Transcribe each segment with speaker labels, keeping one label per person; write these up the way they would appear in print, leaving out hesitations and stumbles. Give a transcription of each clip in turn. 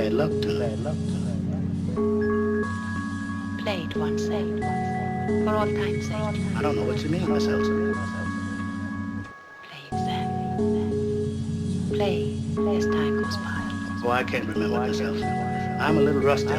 Speaker 1: bad luck to me.
Speaker 2: Play it once, for all time's sake.
Speaker 1: I don't know what you mean, myself.
Speaker 2: Play it, Sam. Play as time goes by.
Speaker 1: Oh, I can't remember myself. I'm a little rusty.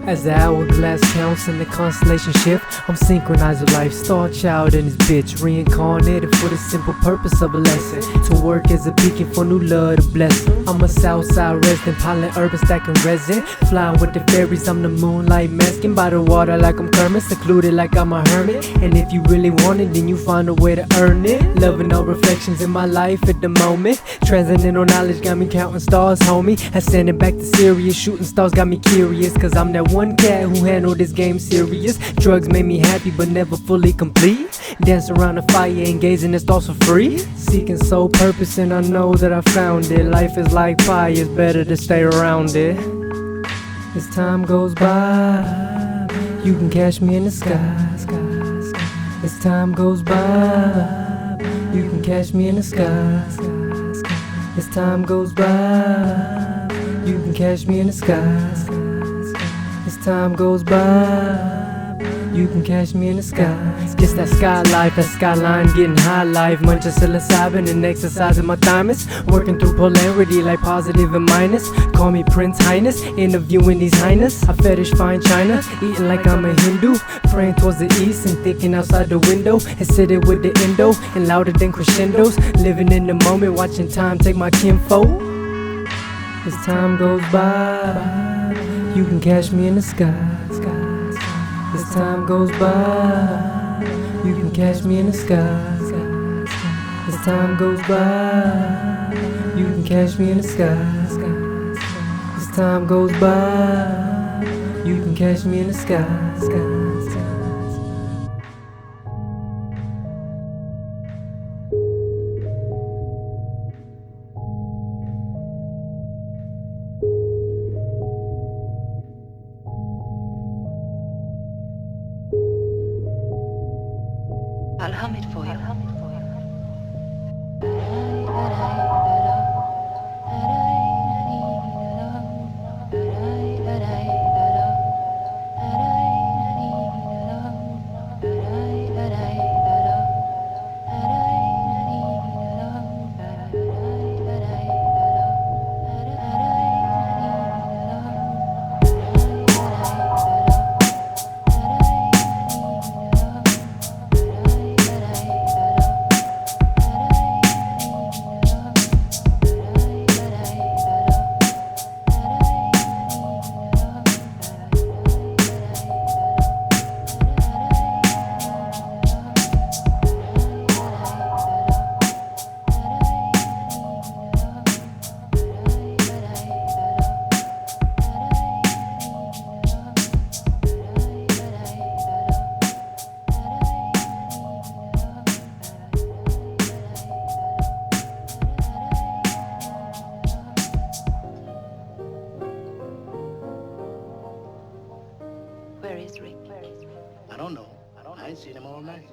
Speaker 3: As the hourglass counts and the constellation shift, I'm synchronized with life. Star child and his bitch, reincarnated for the simple purpose of a lesson. To work as a beacon for new love to bless. I'm a Southside resident, piling urban, stacking resin. Flying with the fairies, I'm the moonlight masking by the water like I'm Kermit, secluded like I'm a hermit. And if you really want it, then you find a way to earn it. Loving all reflections in my life at the moment. Transcendental knowledge got me counting stars, homie. Ascending back to Sirius, shooting stars got me curious. Cause I'm that one cat who handled this game serious. Drugs made me happy but never fully complete. Dance around the fire and gazing at stars for free. Seeking soul purpose and I know that I found it. Life is like fire, it's better to stay around it. As time goes by, you can catch me in the sky. As time goes by, you can catch me in the sky. As time goes by, you can catch me in the sky. As time goes by, you can catch me in the sky. Just that sky life, that skyline, getting high life. Munching psilocybin and exercising my thymus. Working through polarity like positive and minus. Call me Prince Highness, interviewing these highness. I fetish fine china, eating like I'm a Hindu. Praying towards the east and thinking outside the window. And sitting with the endo and louder than crescendos. Living in the moment, watching time take my kinfolk. As time goes by, you can catch me in the sky. As time goes by, you can catch me in the sky. As time goes by, you can catch me in the sky. As time goes by, you can catch me in the sky.
Speaker 2: I'll hum it for you. Where is Rick?
Speaker 1: I don't know. I ain't seen him all night.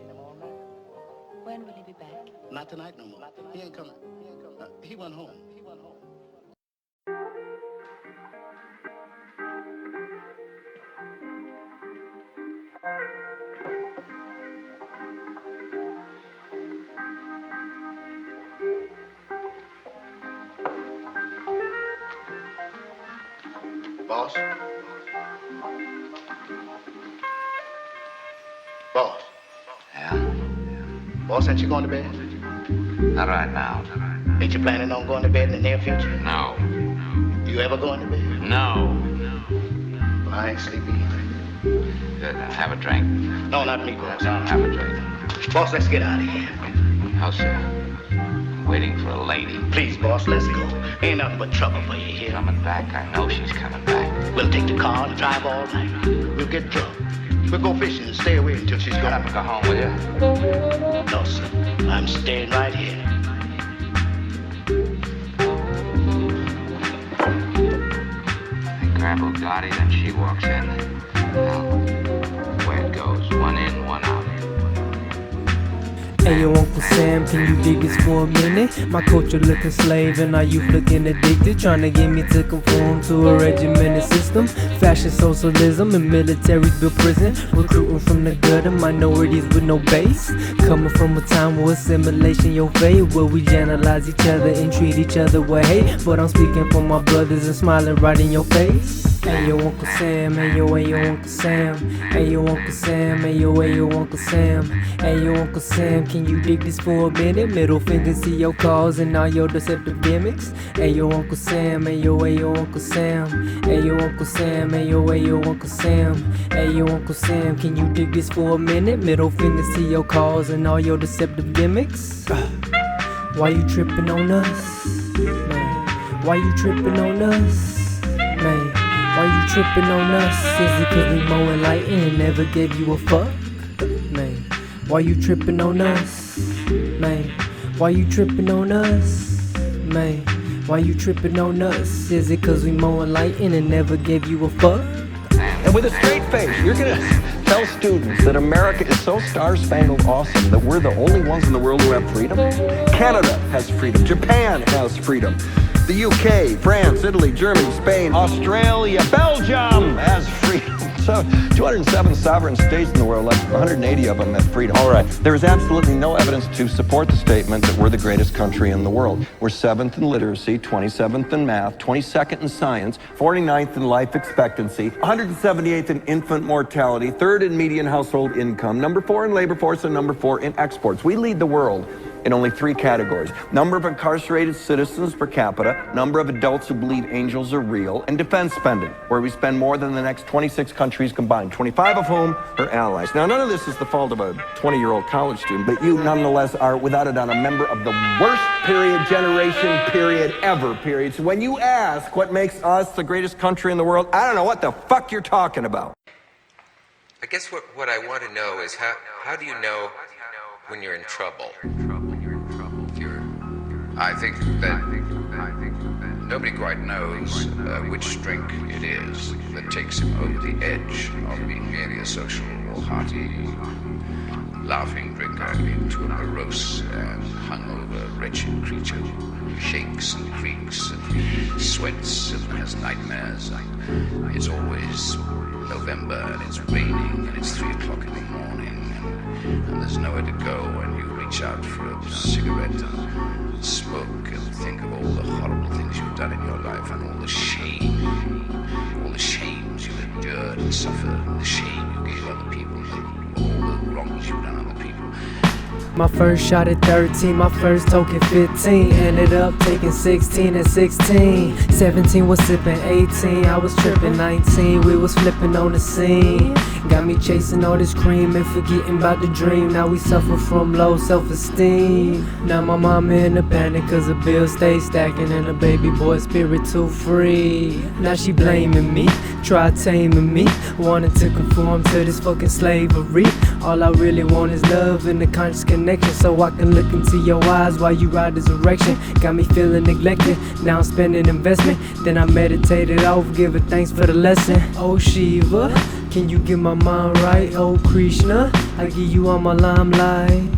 Speaker 2: When will he be back?
Speaker 1: Not tonight no more. He ain't coming. He went home. Boss? Boss?
Speaker 4: Yeah?
Speaker 1: Boss, ain't you going to bed?
Speaker 4: Not right now.
Speaker 1: Ain't you planning on going to bed in the near future?
Speaker 4: No.
Speaker 1: You ever going to bed?
Speaker 4: No.
Speaker 1: Well, I ain't sleepy either.
Speaker 4: Good, now have a drink.
Speaker 1: No, not me, boss.
Speaker 4: Don't have a drink.
Speaker 1: Boss, let's get out of here.
Speaker 4: How so? I'm waiting for a lady.
Speaker 1: Please, boss, let's go. Ain't nothing but trouble for you here.
Speaker 4: Coming back? I know she's coming back.
Speaker 1: We'll take the car and drive all night. We'll get drunk. We'll go fishing and stay away until she's
Speaker 4: Get
Speaker 1: gone.
Speaker 4: up and go home with you.
Speaker 1: No, sir. I'm staying right here.
Speaker 4: They grab Bugatti, then she walks in. Well, the way it goes. One in, one out.
Speaker 3: Hey yo, Uncle Sam, can you dig this for a minute? My culture looking slave and our youth looking addicted, trying to get me to conform to a regimented system. Fashion socialism and militaries built prison, recruiting from the gutter, minorities with no base. Coming from a time where assimilation your fate, where we generalize each other and treat each other with hate. But I'm speaking for my brothers and smiling right in your face. Hey yo, Uncle Sam, hey yo, Uncle Sam. Hey yo, Uncle Sam, hey yo, Uncle Sam. Hey yo, Uncle Sam, can you dig this for a minute? Middle fingers to your calls and all your deceptive gimmicks. Hey yo, Uncle Sam, hey yo, Uncle Sam. Hey yo, Uncle Sam, hey yo, Uncle Sam. Hey yo, Uncle Sam, can you dig this for a minute? Middle fingers to your calls and all your deceptive gimmicks. Why you tripping on us, man? Why you tripping on us, man? Why you tripping on us? Is it cause we mowing light and never gave you a fuck? Man, why you tripping on us? Man, why you tripping on us? Man, why you tripping on us? Is it cause we mowing light and it never gave you a fuck?
Speaker 5: And with a straight face, you're gonna tell students that America is so star-spangled awesome that we're the only ones in the world who have freedom? Canada has freedom. Japan has freedom. The UK, France, Italy, Germany, Spain, Australia, Belgium has freedom. So 207 sovereign states in the world, like 180 of them have freedom. All right, there is absolutely no evidence to support the statement that we're the greatest country in the world. We're 7th in literacy, 27th in math, 22nd in science, 49th in life expectancy, 178th in infant mortality, 3rd in median household income, number 4 in labor force, and number 4 in exports. We lead the world in only 3 categories: number of incarcerated citizens per capita, number of adults who believe angels are real, and defense spending, where we spend more than the next 26 countries combined, 25 of whom are allies. Now, none of this is the fault of a 20-year-old college student, but you nonetheless are, without a doubt, a member of the worst generation ever. So when you ask what makes us the greatest country in the world, I don't know what the fuck you're talking about.
Speaker 4: I guess what I want to know is how do you know when you're in trouble?
Speaker 6: I think that nobody quite knows which drink it is that takes him over the edge of being merely a social or hearty, laughing drinker into a morose and hungover, wretched creature who shakes and creaks and sweats and has nightmares. It's always November and it's raining and it's 3 o'clock in the morning and there's nowhere to go, and you reach out for a cigarette and smoke and think of all the horrible things you've done in your life and all the shames you've endured and suffered, and the shame you gave other people, all the wrongs you've done other people.
Speaker 3: My first shot at 13, my first token 15. Ended up taking 16 at 16. 17 was sipping 18, I was tripping 19. We was flipping on the scene. Got me chasing all this cream and forgetting about the dream. Now we suffer from low self-esteem. Now my mama in a panic cause the bills stay stacking and the baby boy spirit too free. Now she blaming me, try taming me, wanting to conform to this fucking slavery. All I really want is love and a conscious connection, so I can look into your eyes while you ride this erection. Got me feeling neglected, now I'm spending investment. Then I meditated off, giving thanks for the lesson. Oh Shiva, can you get my mind right? Oh Krishna, I give you all my limelight.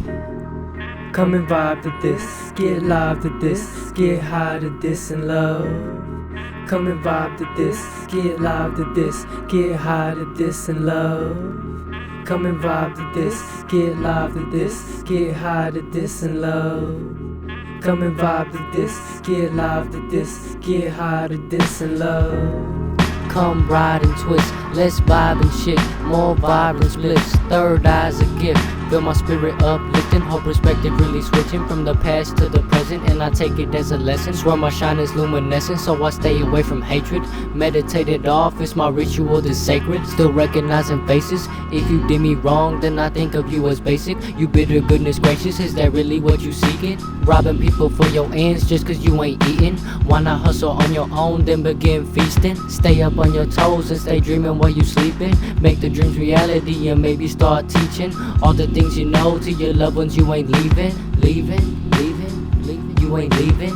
Speaker 3: Come and vibe to this, get live to this, get high to this and love. Come and vibe to this, get live to this, get high to this and love. Come and vibe to this, get live to this, get high to this and love. Come and vibe to this, get live to this, get high to this and love.
Speaker 2: Come ride and twist, let's vibe and shit. More vibrant splits, third eye's a gift. Feel my spirit uplifting, whole perspective really switching from the past to the present, and I take it as a lesson. Swear my shine is luminescent, so I stay away from hatred. Meditated off, it's my ritual that's sacred. Still recognizing faces. If you did me wrong, then I think of you as basic. You bitter goodness gracious, is that really what you seeking? Robbing people for your ends just cause you ain't eating. Why not hustle on your own, then begin feasting? Stay up on your toes and stay dreaming while you sleeping. Make the dreams reality and maybe start teaching all the things you know to your loved ones. You ain't leaving. You ain't leaving.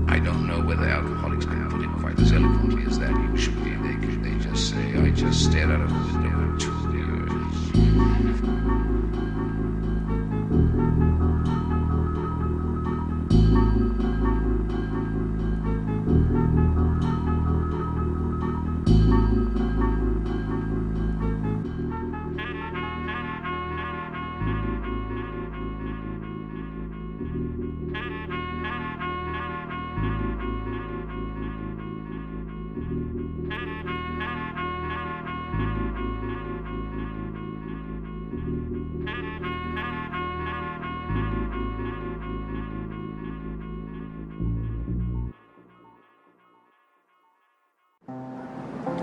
Speaker 6: I don't know whether alcoholics can put it quite as eloquently as that. Usually they just say, I just stared out of the window in 2 years.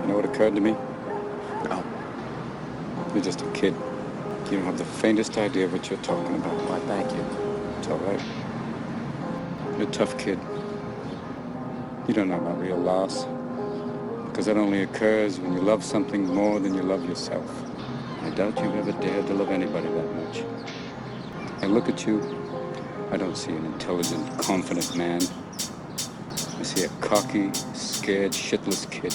Speaker 7: You know what occurred to me? No. You're just a kid. You don't have the faintest idea of what you're talking about. Why, thank you. It's all right. You're a tough kid. You don't know about real loss. Because that only occurs when you love something more than you love yourself. I doubt you've ever dared to love anybody that much. I look at you, I don't see an intelligent, confident man. I see a cocky, scared, shitless kid.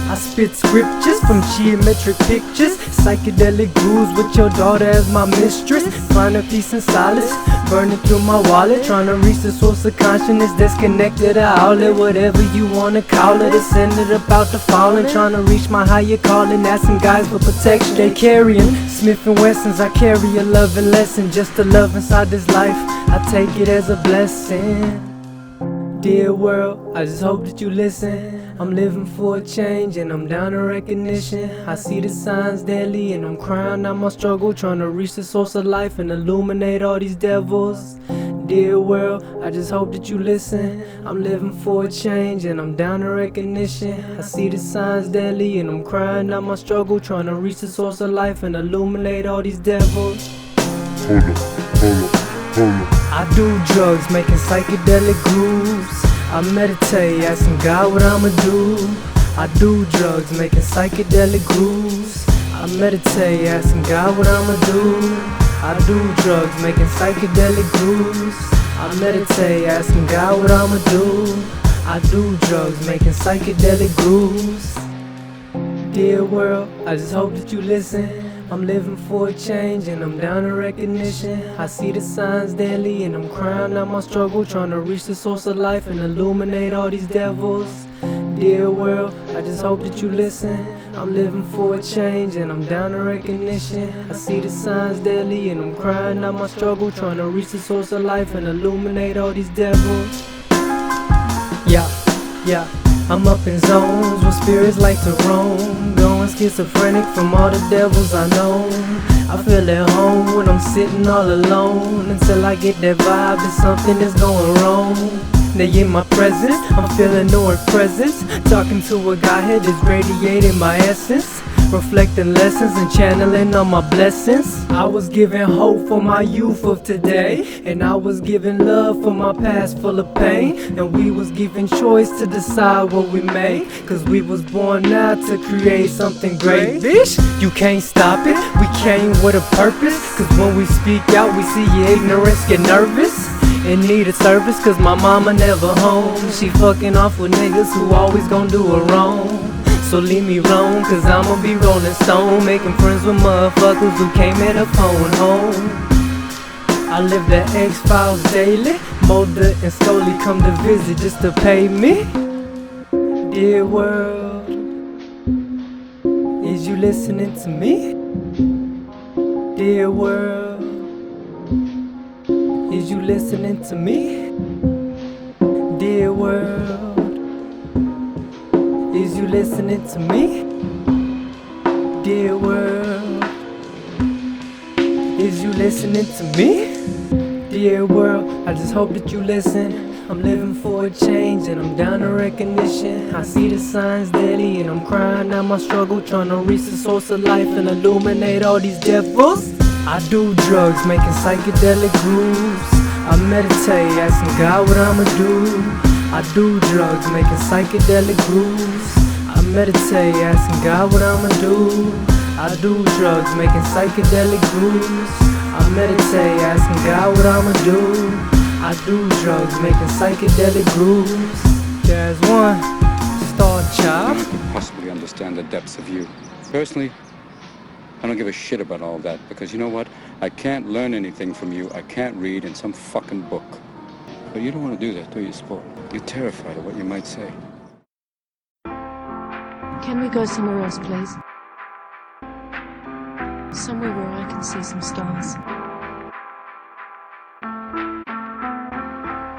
Speaker 3: I spit scriptures from geometric pictures, psychedelic grooves with your daughter as my mistress. Find a peace and solace, burning through my wallet, trying to reach the source of consciousness that's connected to outlet. Whatever you wanna call it, ascended about to falling, trying to reach my higher calling, asking guys for protection. They carrying Smith and Wessons, I carry a loving lesson, just to love inside this life. I take it as a blessing. Dear world, I just hope that you listen. I'm living for a change and I'm down to recognition. I see the signs daily and I'm crying out my struggle, trying to reach the source of life and illuminate all these devils. Dear world, I just hope that you listen. I'm living for a change and I'm down to recognition. I see the signs daily and I'm crying out my struggle, trying to reach the source of life and illuminate all these devils. I do drugs, making psychedelic grooves. I meditate, asking God what I'ma do. I do drugs, making psychedelic grooves. I meditate, asking God what I'ma do. I do drugs, making psychedelic grooves. I meditate, asking God what I'ma do. I do drugs, making psychedelic grooves. Dear world, I just hope that you listen. I'm living for a change and I'm down to recognition. I see the signs daily and I'm crying out my struggle, trying to reach the source of life and illuminate all these devils. Dear world, I just hope that you listen. I'm living for a change and I'm down to recognition. I see the signs daily and I'm crying out my struggle, trying to reach the source of life and illuminate all these devils. Yeah, I'm up in zones where spirits like to roam, going schizophrenic from all the devils I know. I feel at home when I'm sitting all alone, until I get that vibe that something is going wrong. They in my presence, I'm feeling no presence, talking to a Godhead that's radiating my essence, reflecting lessons and channeling all my blessings. I was giving hope for my youth of today, and I was giving love for my past full of pain, and we was giving choice to decide what we made, cause we was born now to create something great. Bitch, you can't stop it, we came with a purpose, cause when we speak out we see your ignorance get nervous and need a service, cause my mama never home. She fucking off with niggas who always gon' do her wrong. So leave me alone, cause I'ma be rolling stone, making friends with motherfuckers who came at a phone home. I live the X-Files daily, Mulder and Scully come to visit just to pay me. Dear world, is you listening to me? Dear world, is you listening to me? Dear world, is you listening to me? Dear world, is you listening to me? Dear world, I just hope that you listen. I'm living for a change and I'm down to recognition. I see the signs daily and I'm crying out my struggle, trying to reach the source of life and illuminate all these devils. I do drugs, making psychedelic grooves. I meditate, asking God what I'ma do. I do drugs, making psychedelic grooves. I meditate, asking God what I'ma do. I do drugs, making psychedelic grooves. I meditate, asking God what I'ma do. I do drugs, making psychedelic grooves. GRiM, Star Child.
Speaker 7: No one could possibly understand the depths of you. Personally, I don't give a shit about all that, because you know what? I can't learn anything from you. I can't read in some fucking book. But you don't want to do that, do you, sport? You're terrified of what you might say.
Speaker 8: Can we go somewhere else, please? Somewhere where I can see some stars.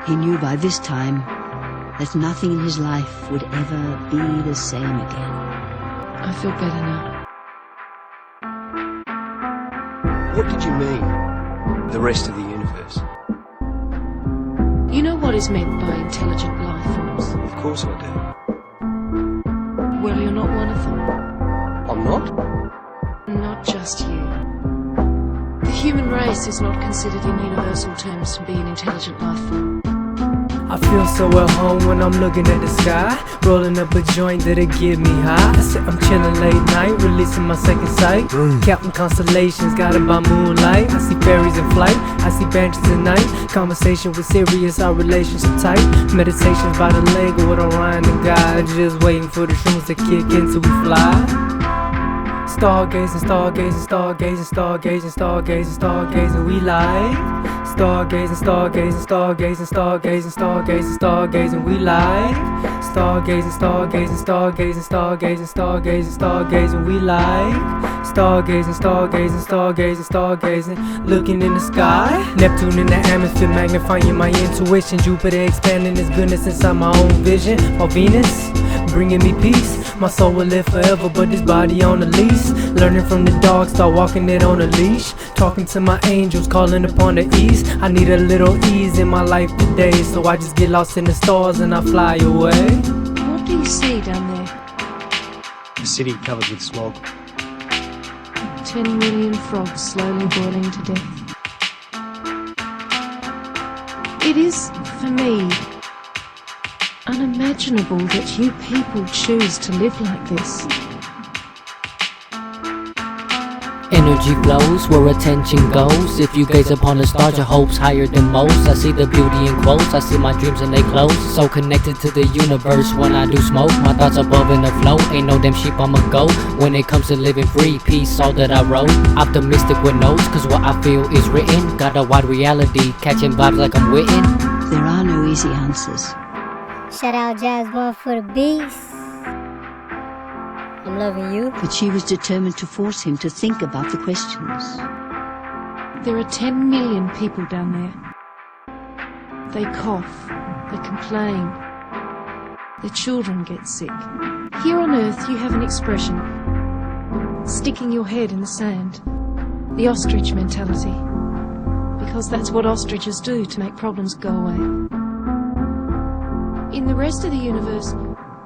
Speaker 9: He knew by this time that nothing in his life would ever be the same again.
Speaker 8: I feel better now.
Speaker 10: What did you mean? The rest of the universe?
Speaker 8: You know what is meant by intelligent life forms?
Speaker 10: Of course I do.
Speaker 8: Well, you're not one of them.
Speaker 10: I'm not?
Speaker 8: Not just you. The human race is not considered in universal terms to be an intelligent life form.
Speaker 3: I feel so at home when I'm looking at the sky, rolling up a joint that'll get me high. I said I'm chilling late night, releasing my second sight. Counting constellations, guided by moonlight. I see fairies in flight, I see banshees at night. Conversation with Sirius, our relationship tight. Meditations by the lake with Orion and God. Just waiting for the shrooms to kick in till we fly. Stargazing, stargazing, stargazing, stargazing, stargazing, stargazing, we like. Stargazing, stargazing, stargazing, stargazing, stargazing, stargazing, we like. Stargazing, stargazing, stargazing, stargazing, stargazing, stargazing, we like. Stargazing, stargazing, stargazing, stargazing, looking in the sky. Neptune in the atmosphere, magnifying my intuition. Jupiter expanding its goodness inside my own vision. While Venus bringing me peace. My soul will live forever, but this body on a leash. Learning from the dog, start walking it on a leash. Talking to my angels, calling upon the ease. I need a little ease in my life today, so I just get lost in the stars and I fly away.
Speaker 8: What do you see down there?
Speaker 10: A city covered with smog.
Speaker 8: 10 million frogs slowly boiling to death. It is, for me, unimaginable that you people choose to live like this.
Speaker 2: Energy flows where attention goes. If you gaze upon the stars, your hopes higher than most. I see the beauty in quotes, I see my dreams and they close. So connected to the universe when I do smoke. My thoughts above in the flow, ain't no damn sheep I'ma go. When it comes to living free, peace all that I wrote. Optimistic with notes, cause what I feel is written. Got a wide reality, catching vibes like I'm wittin'.
Speaker 9: There are no easy answers.
Speaker 11: Shout out GRiM for the beats. I'm loving you.
Speaker 9: But she was determined to force him to think about the questions.
Speaker 8: There are 10 million people down there. They cough, they complain, their children get sick. Here on Earth you have an expression, sticking your head in the sand, the ostrich mentality, because that's what ostriches do to make problems go away. In the rest of the universe,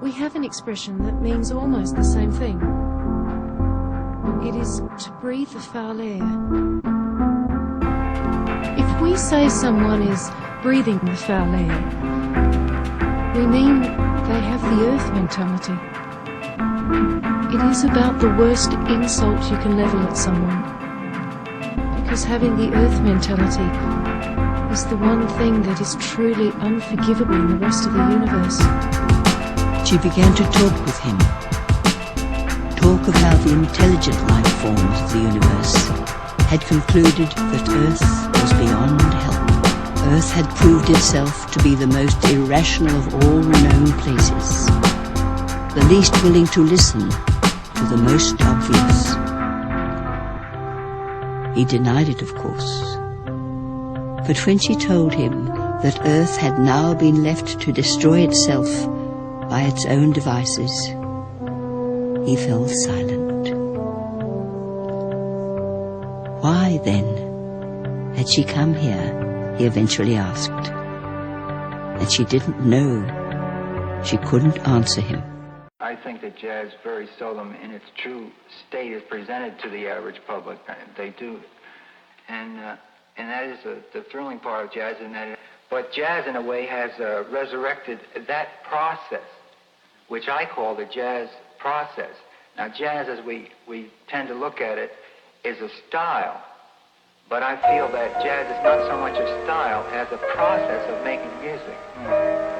Speaker 8: we have an expression that means almost the same thing. It is to breathe the foul air. If we say someone is breathing the foul air, we mean they have the earth mentality. It is about the worst insult you can level at someone, because having the earth mentality is the one thing that is truly unforgivable in the rest of the universe.
Speaker 9: She began to talk with him. Talk of how the intelligent life forms of the universe had concluded that Earth was beyond help. Earth had proved itself to be the most irrational of all renowned places, the least willing to listen to the most obvious. He denied it, of course. But when she told him that Earth had now been left to destroy itself by its own devices, he fell silent. Why, then, had she come here, he eventually asked. And she didn't know. She couldn't answer him.
Speaker 12: I think that jazz very seldom in its true state is presented to the average public. They do. And that is the thrilling part of jazz. But jazz, in a way, has resurrected that process, which I call the jazz process. Now, jazz, as we tend to look at it, is a style. But I feel that jazz is not so much a style as a process of making music.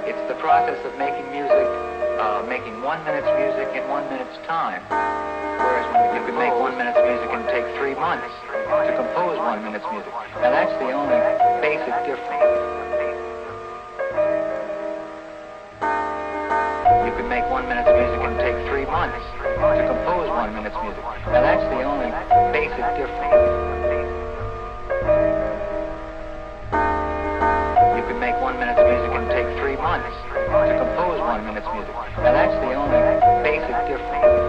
Speaker 12: It's the process of making music, making 1 minute's music in 1 minute's time. Whereas You could make 1 minute's music and take 3 months to compose 1 minute's music. Now that's the only basic difference. You could make 1 minute's music and take 3 months to compose 1 minute's music. Now that's the only basic difference. You could make 1 minute's music and take 3 months to compose 1 minute's music. Now that's the only basic difference.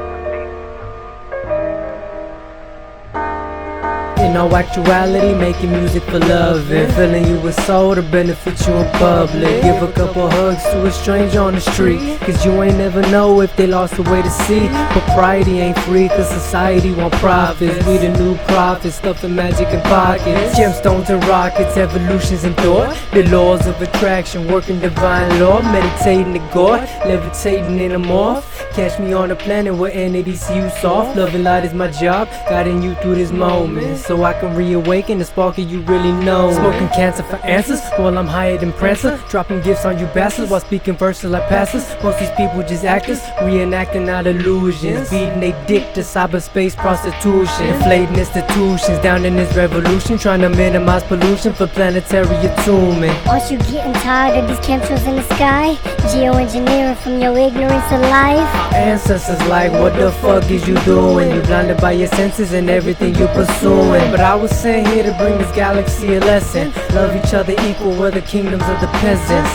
Speaker 3: In all actuality, making music for love and filling you with soul to benefit you in public. Give a couple hugs to a stranger on the street, cause you ain't never know if they lost the way to see. Propriety ain't free, cause society want profits. We the new prophets, stuffing magic in pockets. Gemstones and rockets, evolutions in thought. The laws of attraction, working divine law. Meditating to God, levitating in a morph. Catch me on a planet where entity see you soft. Love and light is my job, guiding you through this moment, so I can reawaken the spark of you really know. Smoking cancer for answers while I'm higher than Prancer. Dropping gifts on you bastards while speaking verses like pastors. Most these people just actors, reenacting out illusions. Beating they dick to cyberspace prostitution. Inflating institutions down in this revolution, trying to minimize pollution for planetary attunement.
Speaker 11: Aren't you getting tired of these chemtrails in the sky? Geoengineering from your ignorance of life?
Speaker 3: Our ancestors like, what the fuck is you doing? You blinded by your senses and everything you pursuing. But I was sent here to bring this galaxy a lesson. Love each other equal, we're the kingdoms of the peasants.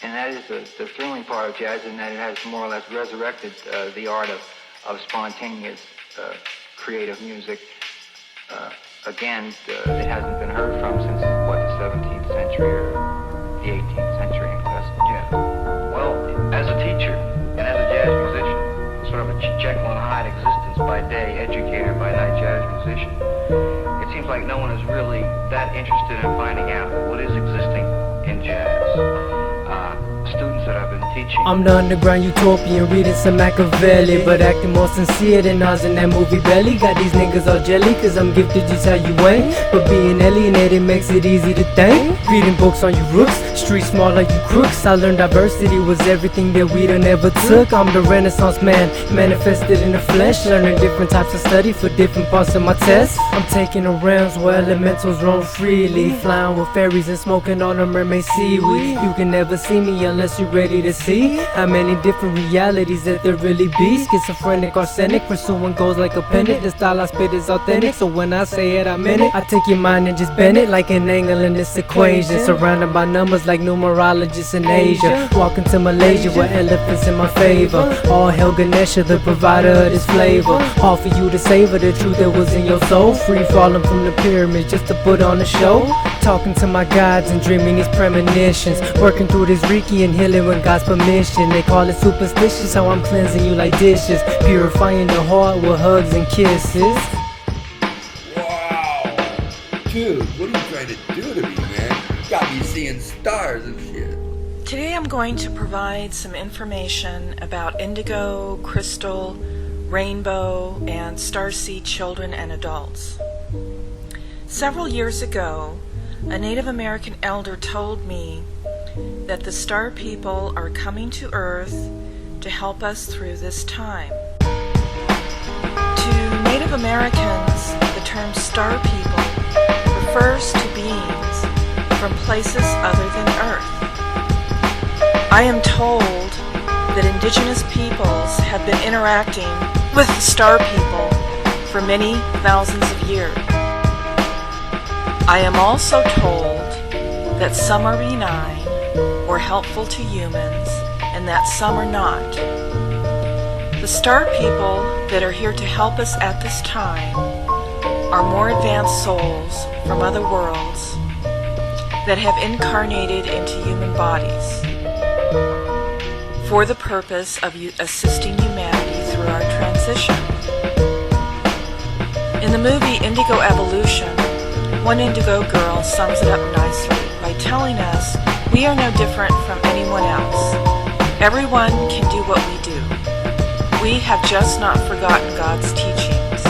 Speaker 12: And that is the thrilling part of jazz, in that it has more or less resurrected the art of spontaneous creative music. Again, it hasn't been heard from since, what, the 17th century or the 18th century in classical jazz.
Speaker 13: Well, as a teacher and as a jazz musician, sort of a Jekyll and Hyde existence by day, educator by night jazz musician, it seems like no one is really that interested in finding out what is existing in jazz. Students that I've been teaching.
Speaker 3: I'm the underground utopian, reading some Machiavelli, but acting more sincere than Oz in that movie Belly. Got these niggas all jelly, cause I'm gifted just how you ain't. But being alienated makes it easy to think. Reading books on you rooks, street smart like you crooks. I learned diversity was everything that we done ever took. I'm the Renaissance man, manifested in the flesh. Learning different types of study for different parts of my test. I'm taking the realms where elementals roam freely, flying with fairies and smoking on the mermaid seaweed. You can never see me unless you're ready to see how many different realities that there really be. Schizophrenic, arsenic, pursuing goals like a pennant. The style I spit is authentic, so when I say it, I mean it. I take your mind and just bend it like an angle in this equation. Surrounded by numbers like numerologists in Asia. Walking to Malaysia with elephants in my favor. All hail Ganesha, the provider of this flavor. Hard for you to savor the truth that was in your soul. Free falling from the pyramids just to put on a show. Talking to my gods and dreaming these premonitions. Working through this Reiki and healing with God's permission. They call it superstitious how I'm cleansing you like dishes. Purifying the heart with hugs and kisses.
Speaker 14: Wow. Dude, what are you trying to do to me, man? Got me seeing stars and shit.
Speaker 15: Today I'm going to provide some information about indigo, crystal, rainbow, and starseed children and adults. Several years ago, a Native American elder told me that the star people are coming to Earth to help us through this time. To Native Americans, the term star people refers to beings from places other than Earth. I am told that indigenous peoples have been interacting with the star people for many thousands of years. I am also told that some are benign or helpful to humans, and that some are not. The star people that are here to help us at this time are more advanced souls from other worlds that have incarnated into human bodies for the purpose of assisting humanity through our transition. In the movie Indigo Evolution, one indigo girl sums it up nicely by telling us we are no different from anyone else. Everyone can do what we do. We have just not forgotten God's teachings.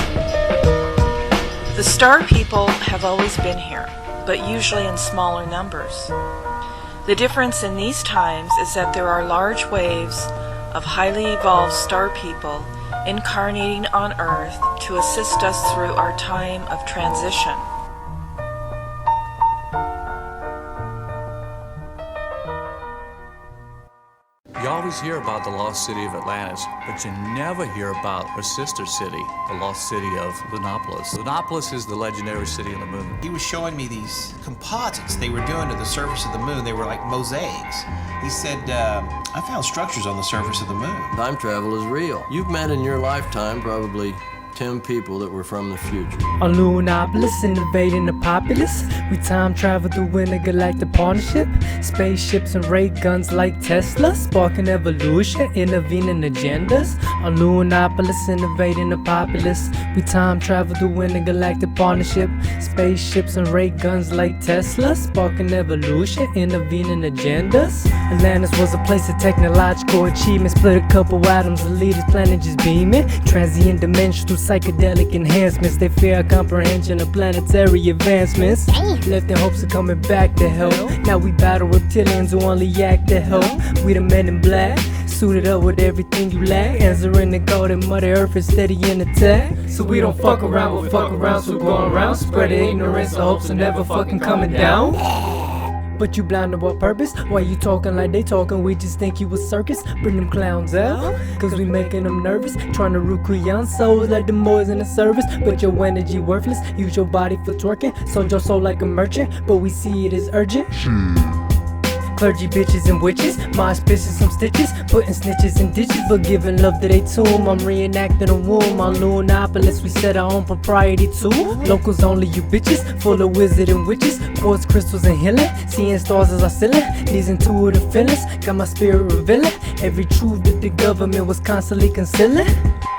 Speaker 15: The star people have always been here, but usually in smaller numbers. The difference in these times is that there are large waves of highly evolved star people incarnating on Earth to assist us through our time of transition.
Speaker 16: You always hear about the lost city of Atlantis, but you never hear about her sister city, the lost city of Lunapolis. Lunapolis is the legendary city on the moon.
Speaker 17: He was showing me these composites they were doing to the surface of the moon. They were like mosaics. He said, I found structures on the surface of the moon.
Speaker 18: Time travel is real. You've met in your lifetime probably 10 people that were from the future.
Speaker 3: On Lunapolis, innovating the populace, we time travel through intergalactic partnership. Spaceships and ray guns like Tesla, sparking evolution, intervening agendas. On Lunapolis, innovating the populace, we time travel through intergalactic partnership. Spaceships and ray guns like Tesla, sparking evolution, intervening agendas. Atlantis was a place of technological achievement, split a couple atoms, the leaders planet just beaming. Transient dimension through psychedelic enhancements, they fear comprehension of planetary advancements. Left in hopes of coming back to help. Now we battle reptilians who only act to help. We the men in black, suited up with everything you lack. Answering the code and Mother Earth is steady in attack. So we don't fuck around, we'll fuck around, so going around spreading ignorance, the hopes of never fucking coming down. But you blind to what purpose? Why you talking like they talking? We just think you a circus. Bring them clowns out, cause we making them nervous. Trying to recruit young souls like the boys in the service. But your energy worthless, use your body for twerking. Sold your soul like a merchant, but we see it as urgent. Clergy bitches and witches, mosh bitches some stitches, putting snitches in ditches, but giving love to they tomb. I'm reenacting a womb on Lunapolis, we set our own propriety too. Locals only, you bitches, full of wizard and witches, quartz crystals and healing, seeing stars as I ceiling. These intuitive feelings got my spirit revealing every truth that the government was constantly concealing.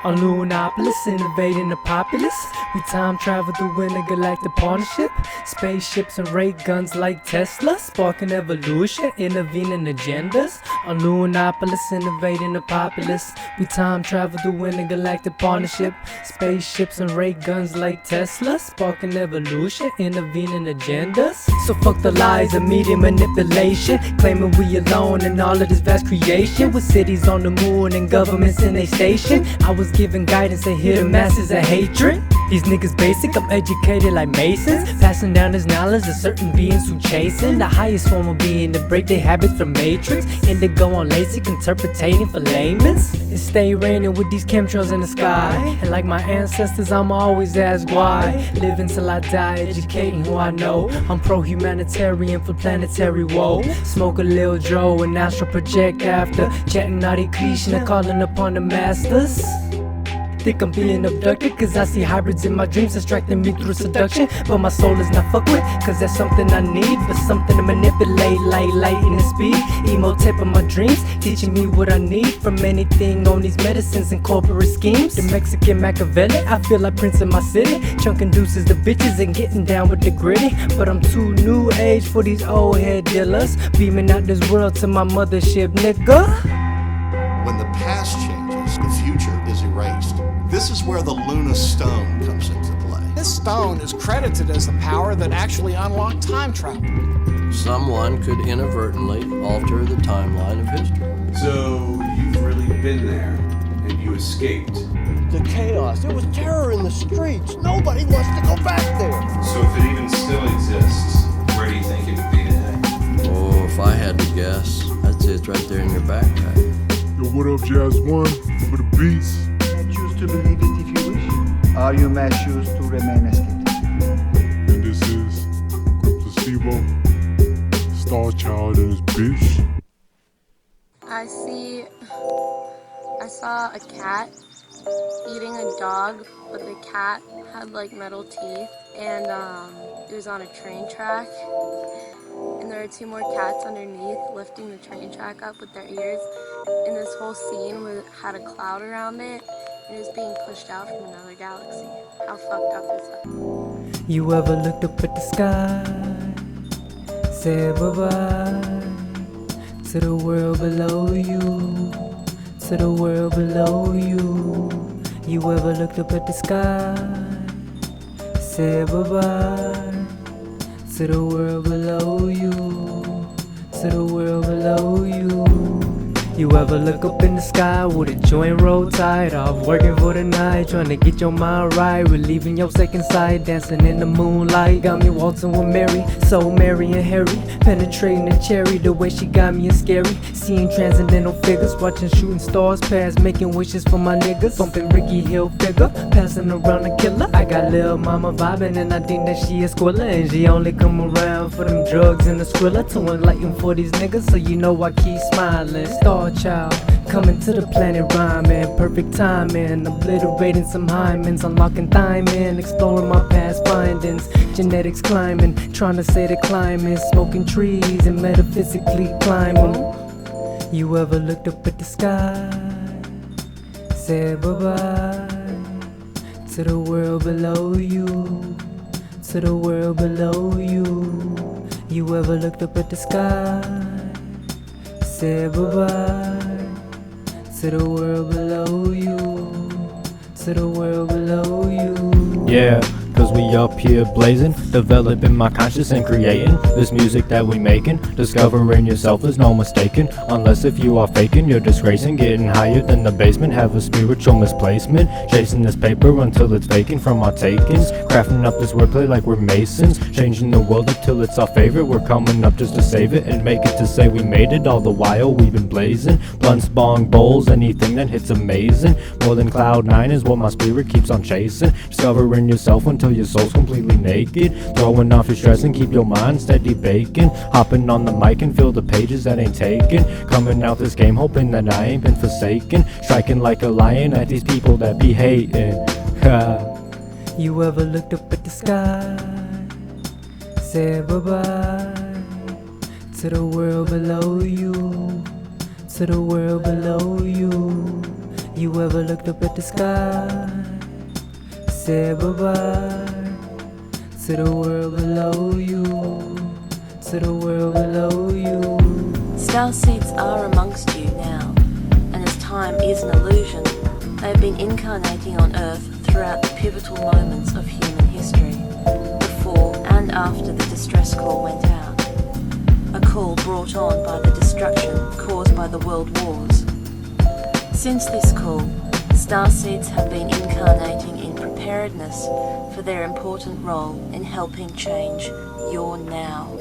Speaker 3: On Lunapolis, innovating the populace, we time travel through intergalactic partnership. Spaceships and ray guns like Tesla, sparking evolution, intervening agendas. On Lunapolis, innovating the populace, we time travel through intergalactic partnership. Spaceships and ray guns like Tesla, sparking evolution, intervening agendas. So fuck the lies and media manipulation, claiming we alone in all of this vast creation. With cities on the moon and governments in a station, I was giving guidance to hear the masses of hatred. These niggas basic, I'm educated like Masons, passing down this knowledge to certain beings who chasing the highest form of being to break their habits from matrix. Indigo on LASIK, interpreting for layman's. It stay raining with these chemtrails in the sky, and like my ancestors, I'm always asked why. Live until I die, educating who I know. I'm pro-humanitarian for planetary woe. Smoke a lil Joe and astral project after chatting Hare Krishna, calling upon the masters. Think I'm being abducted, cause I see hybrids in my dreams distracting me through seduction. But my soul is not fucked with, cause that's something I need, but something to manipulate like lightning speed. Emo tip of my dreams, teaching me what I need from anything on these medicines and corporate schemes. The Mexican Machiavelli, I feel like Prince in my city, chunking deuces the bitches and getting down with the gritty. But I'm too new age for these old head dealers, beaming out this world to my mothership, nigga.
Speaker 19: When the past changes, the future is erased. This is where the Luna Stone comes into play.
Speaker 20: This stone is credited as the power that actually unlocked time travel.
Speaker 18: Someone could inadvertently alter the timeline of history.
Speaker 21: So you've really been there, and you escaped.
Speaker 10: The chaos, there was terror in the streets. Nobody wants to go back there.
Speaker 21: So if it even still exists, where do you think it would be today?
Speaker 18: Oh, if I had to guess, I'd say it's right there in your backpack.
Speaker 22: Yo, what up, GRiM? For the beats.
Speaker 23: To believe it if you wish, or you may choose to remain a skeptic.
Speaker 22: And this is PLaCeBO, Star4Child2 and his bitch.
Speaker 24: I saw a cat eating a dog, but the cat had like metal teeth, and it was on a train track, and there were two more cats underneath lifting the train track up with their ears, and this whole scene had a cloud around it. It was being pushed out from another galaxy. How fucked up is that?
Speaker 3: You ever looked up at the sky, said bye-bye to the world below you, to the world below you. You ever looked up at the sky, said bye-bye to the world below you, to the world below you. You ever look up in the sky with a joint roll tight off, working for the night, trying to get your mind right, relieving your second sight, dancing in the moonlight, got me waltzing with Mary, so Mary and Harry, penetrating the cherry, the way she got me is scary, seeing transcendental figures, watching shooting stars pass, making wishes for my niggas, bumping Ricky Hill figure, passing around the killer, I got Lil Mama vibing and I think that she is Squilla, and she only come around for them drugs and the Skrilla, to enlighten for these niggas, so you know I keep smiling. Star4Child, coming to the planet rhyming, perfect timing, obliterating some hymens, unlocking thymine, exploring my past findings, genetics climbing, trying to say the climate, smoking trees and metaphysically climbing. You ever looked up at the sky, said bye-bye to the world below you, to the world below you. You ever looked up at the sky, said bye-bye to the world below you, to the world below you.
Speaker 1: Yeah, cause we up here blazing, developing my conscience and creating this music that we making. Discovering yourself is no mistaken, unless if you are faking, you're disgracing. Getting higher than the basement, have a spiritual misplacement, chasing this paper until it's vacant from our takings, crafting up this wordplay like we're masons, changing the world up till it's our favorite. We're coming up just to save it and make it to say we made it. All the while we've been blazing blunts, bong, bowls, anything that hits amazing. More than Cloud9 is what my spirit keeps on chasing, discovering yourself until your soul's completely naked, throwing off your stress and keep your mind steady baking, hopping on the mic and fill the pages that ain't taken, coming out this game hoping that I ain't been forsaken, striking like a lion at these people that be hating.
Speaker 3: You ever looked up at the sky, said bye-bye to the world below you, to the world below you. You ever looked up at the sky, said bye-bye to the world below you, to the world below you.
Speaker 4: Star seeds are amongst you now, and as time is an illusion, they have been incarnating on Earth throughout the pivotal moments of human history, before and after the distress call went out, a call brought on by the destruction caused by the world wars. Since this call, star seeds have been incarnating in preparedness for their important role in helping change your now.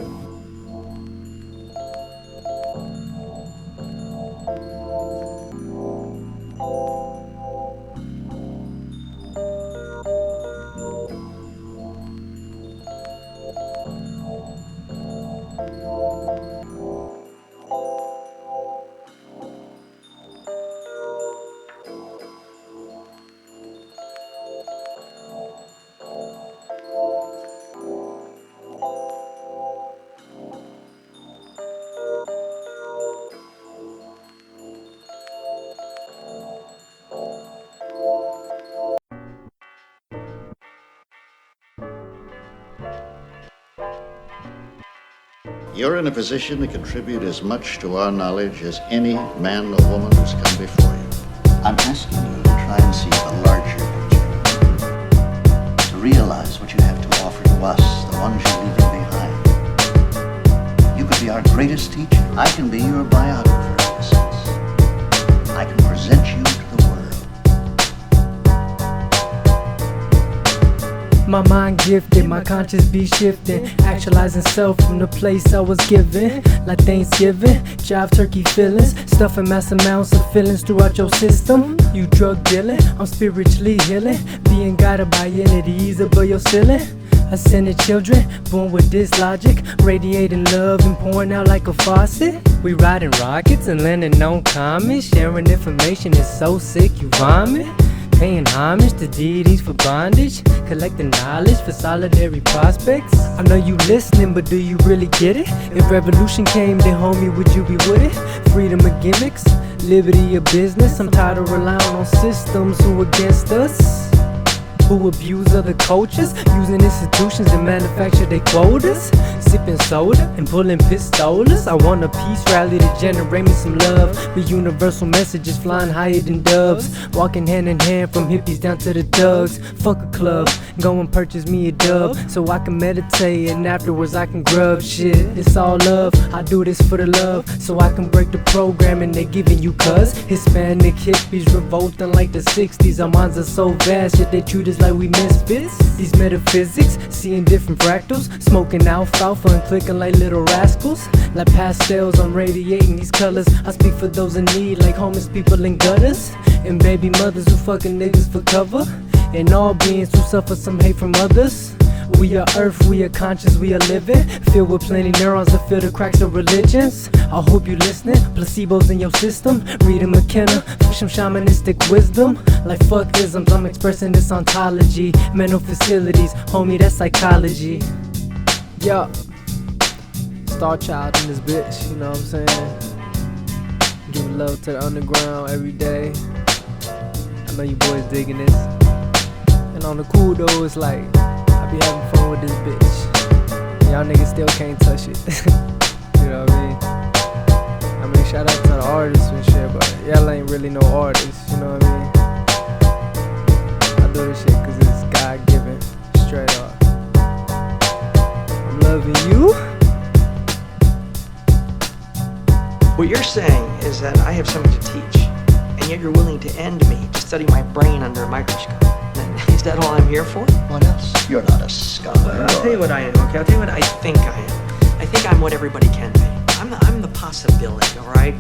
Speaker 5: You're in a position to contribute as much to our knowledge as any man or woman who's come before you. I'm asking you to try and see the larger picture, to realize what you have to offer to us, the ones you're leaving behind. You could be our greatest teacher. I can be your biographer, in a sense. I can present you to the world.
Speaker 3: My mind gifted, my conscience be shifting, actualizing self from the place I was given. Like Thanksgiving, jive turkey feelings, stuffing mass amounts of feelings throughout your system. You drug dealing, I'm spiritually healing, being guided by entities above your ceiling. Ascended children, born with this logic, radiating love and pouring out like a faucet. We riding rockets and landing on comets, sharing information is so sick you vomit. Paying homage to deities for bondage, collecting knowledge for solidary prospects. I know you listening, but do you really get it? If revolution came, then homie, would you be with it? Freedom of gimmicks, liberty of business. I'm tired of relying on systems who against us. who abuse other cultures, using institutions to manufacture their quotas, sipping soda and pulling pistolas. I want a peace rally to generate me some love, with universal messages flying higher than doves, walking hand in hand from hippies down to the thugs. Fuck a club, go and purchase me a dub, so I can meditate and afterwards I can grub. Shit, it's all love, I do this for the love, so I can break the programming they giving you. Cuz Hispanic hippies revolting like the 60s. Our minds are so vast, yet they treat us like we misfits. These metaphysics, seeing different fractals, smoking alfalfa and clicking like little rascals. Like pastels, I'm radiating these colors. I speak for those in need, like homeless people in gutters, and baby mothers who fucking niggas for cover, and all beings who suffer some hate from others. We are earth, we are conscious, we are living, filled with plenty neurons to fill the cracks of religions. I hope you listening, placebos in your system, reading McKenna for some shamanistic wisdom. Like fuck isms, I'm expressing this ontology. Mental facilities, homie, that's psychology. Yo, Star Child in this bitch, you know what I'm saying? Give love to the underground every day. I know you boys digging this. And on the cool though, it's like I be having fun with this bitch. Y'all niggas still can't touch it. You know what I mean? I mean, shout out to the artists and shit, but y'all ain't really no artists, you know what I mean? I do this shit cause it's God-given, straight up. I'm loving you.
Speaker 2: What you're saying is that I have something to teach, and yet you're willing to end me to study my brain under a microscope. Is that all I'm here for?
Speaker 5: What else? You're not a scholar.
Speaker 2: I'll tell you what I am, okay? I'll tell you what I think I am. I think I'm what everybody can be. I'm the possibility, all right?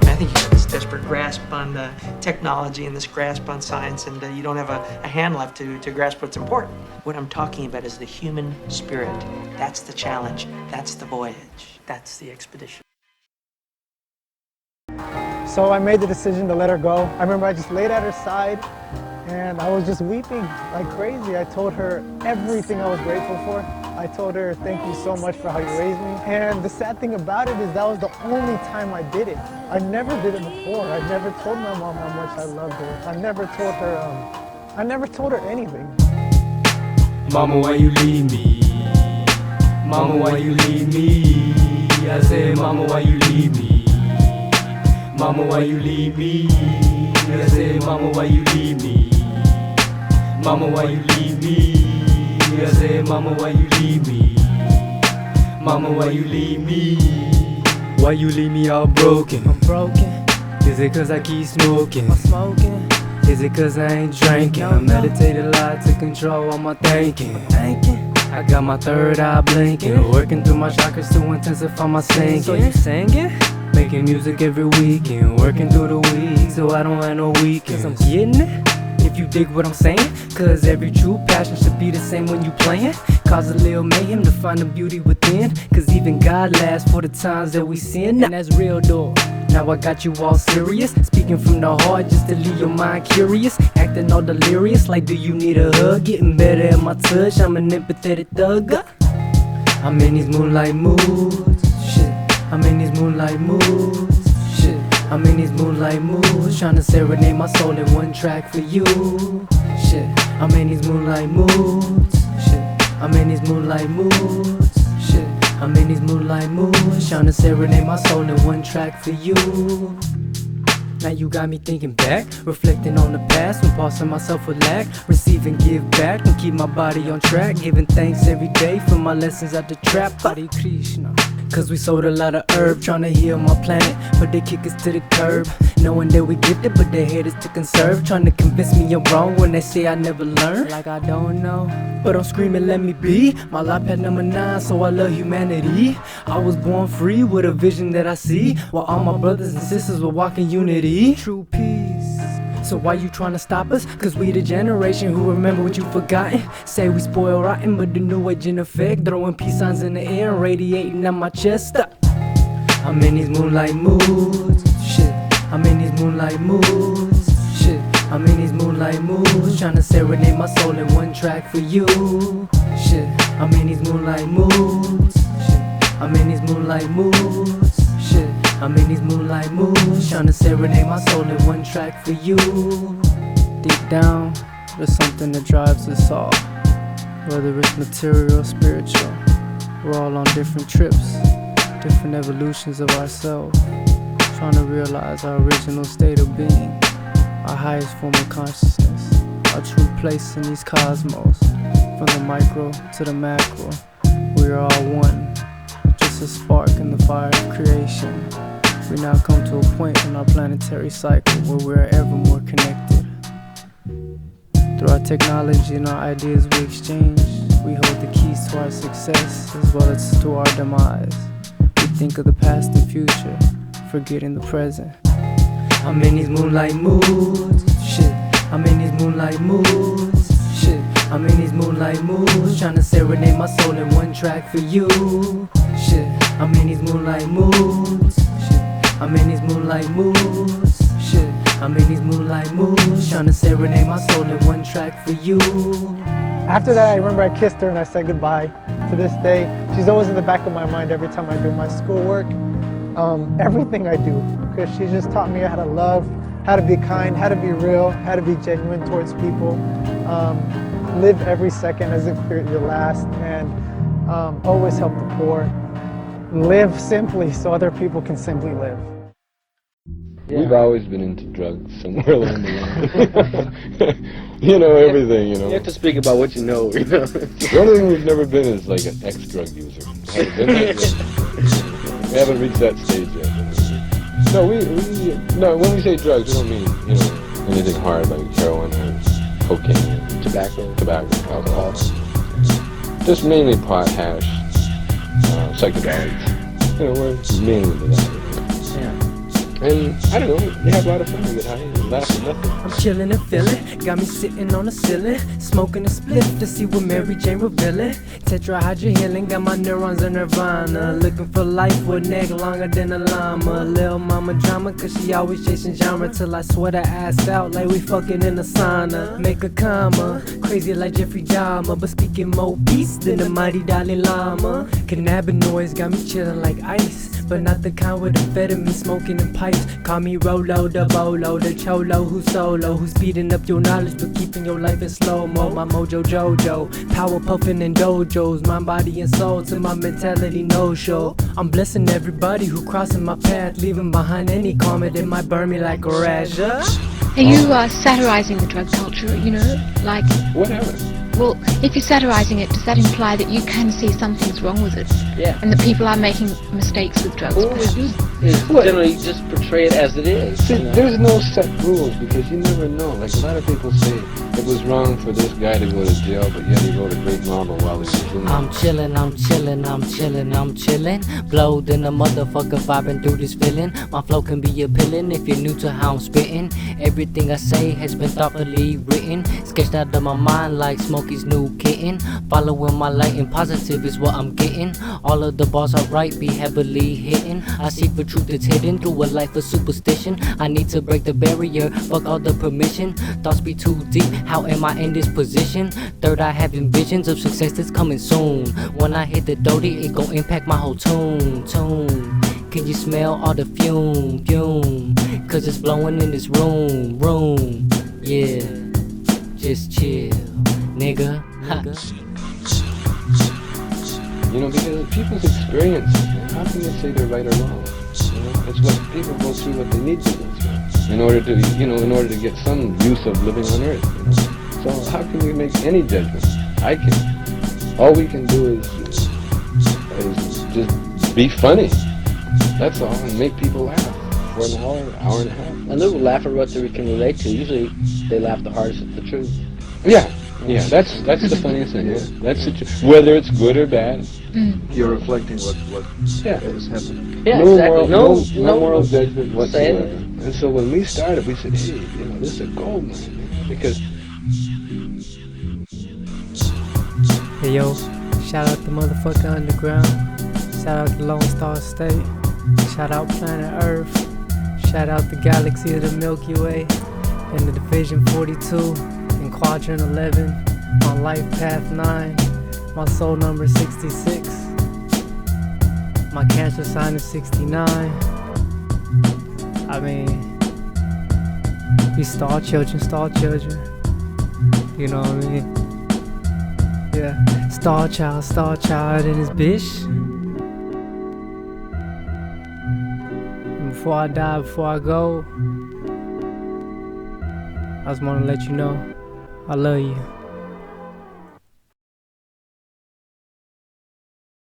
Speaker 2: I think you have this desperate grasp on technology and this grasp on science, and you don't have a hand left to grasp what's important. What I'm talking about is the human spirit. That's the challenge. That's the voyage. That's the expedition.
Speaker 6: So I made the decision to let her go. I remember I just laid at her side and I was just weeping like crazy. I told her everything I was grateful for. I told her, thank you so much for how you raised me. And the sad thing about it is that was the only time I did it. I never did it before. I never told my mom how much I loved her. I never told her anything.
Speaker 1: Mama, why you leave me? Mama, why you leave me? I said, Mama, why you leave me? Mama, why you leave me? I said, Mama, why you leave me? Mama, why you leave me? I said, Mama, why you leave me? Mama, why you leave me? Why you leave me all broken?
Speaker 3: I'm broken.
Speaker 1: Is it cause I keep smoking?
Speaker 3: I'm smoking.
Speaker 1: Is it cause I ain't drinking? I meditate a lot to control all my thinking. I got my third eye blinking, working through my chakras to intensify my singing.
Speaker 3: So you singing?
Speaker 1: Making music every weekend, working through the week so I don't have no weekends.
Speaker 3: Cause I'm getting it,
Speaker 1: if you dig what I'm saying. Cause every true passion should be the same when you playing. Cause a little mayhem to find the beauty within. Cause even God laughs for the times that we sin.
Speaker 3: and that's real though.
Speaker 1: Now I got you all serious, speaking from the heart just to leave your mind curious. Acting all delirious, like do you need a hug? Getting better at my touch, I'm an empathetic thug. I'm in these moonlight moods, shit. I'm in these moonlight moods, shit. I'm in these moonlight moods, trying to serenade my soul in one track for you, shit. I'm in these moonlight moods, shit. I'm in these moonlight moods, shit. I'm in these moonlight moods, trying to serenade my soul in one track for you. Now you got me thinking back, reflecting on the past, repulsing myself with lack, receiving, give back, and keep my body on track, giving thanks every day for my lessons at the trap. Hare Krishna. Cause we sold a lot of herb, trying to heal my planet, but they kick us to the curb, knowing that we gifted, but they hate us to conserve, trying to convince me I'm wrong when they say I never learn.
Speaker 3: Like I don't know,
Speaker 1: but I'm screaming, let me be. My life had number 9, so I love humanity. I was born free with a vision that I see, while all my brothers and sisters were walking unity.
Speaker 3: True peace.
Speaker 1: So why you tryna stop us? Cause we the generation who remember what you forgotten. Say we spoil rotten, but the new age in effect, throwing peace signs in the air and radiating out my chest. I'm in these moonlight moods, shit. I'm in these moonlight moods, shit. I'm in these moonlight moods, tryna serenade my soul in one track for you, shit. I'm in these moonlight moods, shit. I'm in these moonlight moods, shit. I'm in these moonlight moods, trying to serenade my soul in one track for you.
Speaker 3: Deep down, There's something that drives us all, whether it's material or spiritual. We're all on different trips, different evolutions of ourselves, trying to realize our original state of being, our highest form of consciousness, our true place in these cosmos. From the micro to the macro, we are all one, just a spark in the fire of creation. We now come to a point in our planetary cycle where we are ever more connected. Through our technology and our ideas we exchange, we hold the keys to our success as well as to our demise. We think of the past and future, forgetting the present. I'm in these moonlight moods, shit. I'm in these moonlight moods, shit. I'm in these moonlight moods, trying to serenade my soul in one track for you, shit. I'm in these moonlight moods, shit. I'm in these moonlight moods, shit. I'm in these moonlight moods, trying to serenade my soul in one track for you.
Speaker 6: After that, I remember I kissed her and I said goodbye. To this day, she's always in the back of my mind every time I do my schoolwork, everything I do, because she just taught me how to love, how to be kind, how to be real, how to be genuine towards people, live every second as if you're your last, and always help the poor. Live simply so other people can simply live.
Speaker 7: We've always been into drugs somewhere along the line. You know, everything, you know.
Speaker 8: You have to speak about what you know, you know.
Speaker 7: The only thing we've never been is like an ex-drug user. Haven't been that yet. We haven't reached that stage yet. No, when we say drugs, we don't mean, you know, anything hard like heroin or cocaine, tobacco, alcohol. Just mainly pot, hash, psychedelics. You know, we're mainly into that. And I don't know, we have a lot of fun, we get high and laugh and nothing.
Speaker 3: I'm chillin' and feelin', got me sitting on the ceiling, smoking a spliff to see what Mary Jane revealing. Tetrahydra healing, got my neurons in nirvana, looking for life with a neck longer than a llama. Lil' mama drama, cause she always chasing genre till I sweat her ass out like we fucking in a sauna. Make a comma, crazy like Jeffrey Dahmer, but speaking more peace than the mighty Dalai Lama. Cannabinoids got me chillin' like ice, but not the kind with amphetamine smoking and pipes. Call me Rolo, the Bolo, the Cholo, who's solo, who's speeding up your knowledge but keeping your life in slow-mo. My mojo Jojo, power puffing in dojos, mind, body, and soul to my mentality no-show. I'm blessing everybody who crossing my path, leaving behind any karma that might burn me like a rash.
Speaker 9: Are you satirizing the drug culture, you know, like...
Speaker 7: Whatever.
Speaker 9: Well, if you're satirizing it, does that imply that you can see something's wrong with it?
Speaker 8: Yeah.
Speaker 9: And that people are making mistakes with drugs?
Speaker 8: Well, what we do is generally just portray it as it is.
Speaker 7: See, there's no set rules because you never know. Like a lot of people say it was wrong for this guy to go to jail, but yet he wrote a great novel while he was in there.
Speaker 11: I'm chillin', I'm chillin', I'm chillin', I'm chillin'. Blowed in a motherfucker, vibing through this feeling. My flow can be appealing if you're new to how I'm spittin'. Everything I say has been thoughtfully written, sketched out of my mind like Smokey's new kitten. Following my light and positive is what I'm getting. All of the bars I write be heavily hitting. I seek for truth that's hidden through a life of superstition. I need to break the barrier, fuck all the permission. Thoughts be too deep, how am I in this position? Third eye having visions of success that's coming soon. When I hit the Dodie, it gon' impact my whole tune. Can you smell all the fume? Cause it's blowing in this room. Yeah, just chill, nigga.
Speaker 7: You know, because people's experience, how can they say they're right or wrong? You know, it's what people go through what they need to go through in order to, you know, in order to get some use of living on Earth. You know? So how can we make any judgment? I can. All we can do is just be funny. That's all, and make people laugh for an hour and a half.
Speaker 8: And they will laugh at what they can relate to. Usually, they laugh the hardest at the truth.
Speaker 7: Yeah, that's the funniest thing. Yeah, that's the truth. Whether it's good or bad.
Speaker 23: You're reflecting what is happening.
Speaker 8: Yeah,
Speaker 7: no
Speaker 8: exactly.
Speaker 7: No moral judgment whatsoever. And so when we started, we said, hey, you know, this is a gold mine, man, because.
Speaker 3: Hey yo, shout out the motherfucker Underground. Shout out the Lone Star State. Shout out Planet Earth. Shout out the galaxy of the Milky Way and the Division 42 and Quadrant 11 on Life Path 9. My soul number 66. My cancer sign is 69. I mean, we star children. You know what I mean? Yeah. Star Child and his bitch. And before I die, before I go, I just wanna let you know I love you.